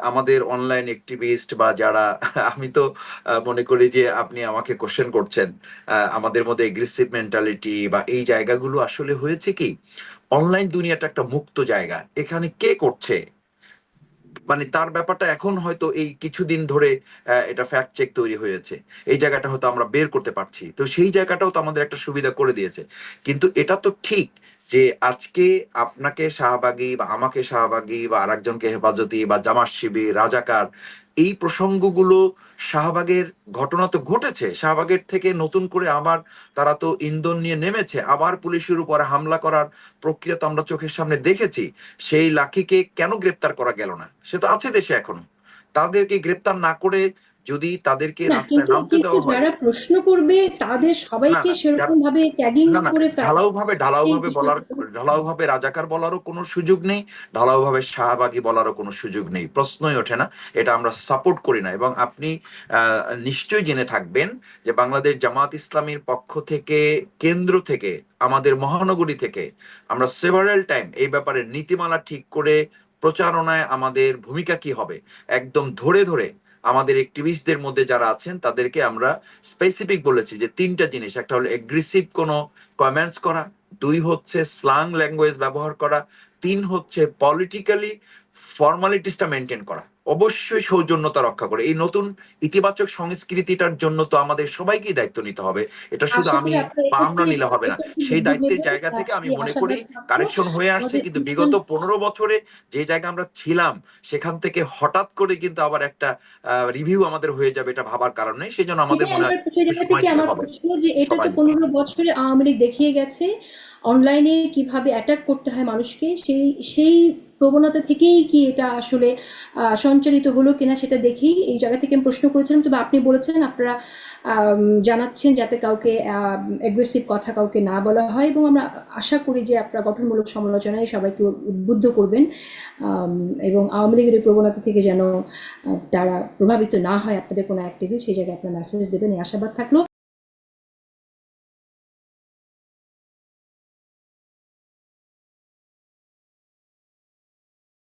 আমাদের online activist বা যারা আমি তো মনে করি যে আপনি আমাকে কোশ্চেন করছেন আমাদের মধ্যে এগ্রেসিভ মেন্টালিটি বা এই জায়গাগুলো আসলে হয়েছে কি অনলাইন দুনিয়াটা একটা মুক্ত জায়গা, এখানে কে করছে মানে তার ব্যাপারটা এখন হয়তো এই কিছুদিন ধরে এটা ফ্যাক্ট চেক তৈরি হয়েছে, এই জায়গাটা হয়তো আমরা বের করতে পারছি, তো সেই জায়গাটাও তো আমাদের একটা সুবিধা করে দিয়েছে। কিন্তু এটা তো ঠিক যে আজকে আপনাকে শাহবাগী বা আমাকে শাহবাগী বা আরেকজনকে হেফাজতি বা জামাত শিবির রাজাকার এই প্রসঙ্গগুলো, শাহবাগের ঘটনা তো ঘটেছে, শাহবাগের থেকে নতুন করে আবার তারা তো ইন্ধন নিয়ে নেমেছে, আবার পুলিশের উপরে হামলা করার প্রক্রিয়া তো আমরা চোখের সামনে দেখেছি। সেই লাকিকে কেন গ্রেপ্তার করা গেল না? সে তো আছে দেশে এখনো। তাদেরকে গ্রেপ্তার না করে যদি তাদেরকে না, রাস্তায় কিন্তু নামতে কিন্তু দেওয়া হয়। যারা প্রশ্ন করবে তাদের না সবাইকে না সেরকম ভাবে ট্যাগিং না না করে ফেলা, ঢালাও এই ভাবে বলার, বিষয়টা। ঢালাও ভাবে রাজাকার বলারও কোনো সুযোগ নেই, ঢালাও ভাবে শাহবাগী বলারও কোনো সুযোগ নেই, প্রশ্নই ওঠে না। এটা আমরা সাপোর্ট করি না। এবং আপনি নিশ্চয়ই জেনে থাকবেন যে বাংলাদেশ জামাত ইসলামীর পক্ষ থেকে, কেন্দ্র থেকে, আমাদের মহানগরী থেকে আমরা সেভারাল টাইম এই ব্যাপারে নীতিমালা ঠিক করে প্রচারণায় আমাদের ভূমিকা কি হবে একদম ধরে ধরে আমাদের অ্যাক্টিভিস্টদের মধ্যে যারা আছেন তাদেরকে আমরা স্পেসিফিক বলেছি যে তিনটা জিনিস: একটা হলো এগ্রেসিভ কোনো কমেন্টস করা, দুই হচ্ছে স্ল্যাং ল্যাঙ্গুয়েজ ব্যবহার করা, তিন হচ্ছে পলিটিক্যালি ফর্মালিটিসটা মেনটেন করা, অবশ্যই সৌজন্যতা রক্ষা করে। এই নতুন ইতিবাচক সংস্কৃতিটার জন্য তো আমাদের সবাইকেই দায়িত্ব নিতে হবে, এটা শুধু আশা করি আমি আপনারা বা এটা আমরা নিয়ে নিলে হবে না। একটি সেই উদ্যোগ দায়িত্বের নেবেন, জায়গা থেকে আমি সেই মনে করি আশাবাদ থাকলো। কারেকশন হয়ে আসছে, আমাদের কিন্তু অনুষ্ঠান বিগত 15 বছরে যে জায়গা আমরা ছিলাম সেখান থেকে হঠাৎ করে কিন্তু আবার একটা রিভিউ আমাদের হয়ে যাবে, এটা ভাবার কারণ নেই। সেই জন্য আমাদের সেটাই মনে আমার, হয় সেই একটু জায়গা সময় থেকে দিতে আমার হবে প্রশ্ন যে এটা সবাই তো মিলে। 15 বছরে আওয়ামী লীগ দেখিয়ে গেছে অনলাইনে কিভাবে অ্যাটাক করতে হয় মানুষকে, সেই সেই প্রবণতা থেকেই কি এটা আসলে সঞ্চারিত হলো কিনা সেটা দেখেই এই জায়গা থেকে আমি প্রশ্ন করেছিলাম। তবে আপনি বলেছেন আপনারা জানাচ্ছেন যাতে কাউকে অ্যাগ্রেসিভ কথা কাউকে না বলা হয়, এবং আমরা আশা করি যে আপনারা গঠনমূলক সমালোচনায় সবাইকে উদ্বুদ্ধ করবেন, আম, এবং আওয়ামী লীগের এই প্রবণতা থেকে যেন তারা প্রভাবিত না হয় আপনাদের কোনো অ্যাক্টিভিস্ট, সেই জায়গায় আপনার মেসেজ দেবেন, এই আশাবাদ থাকলো।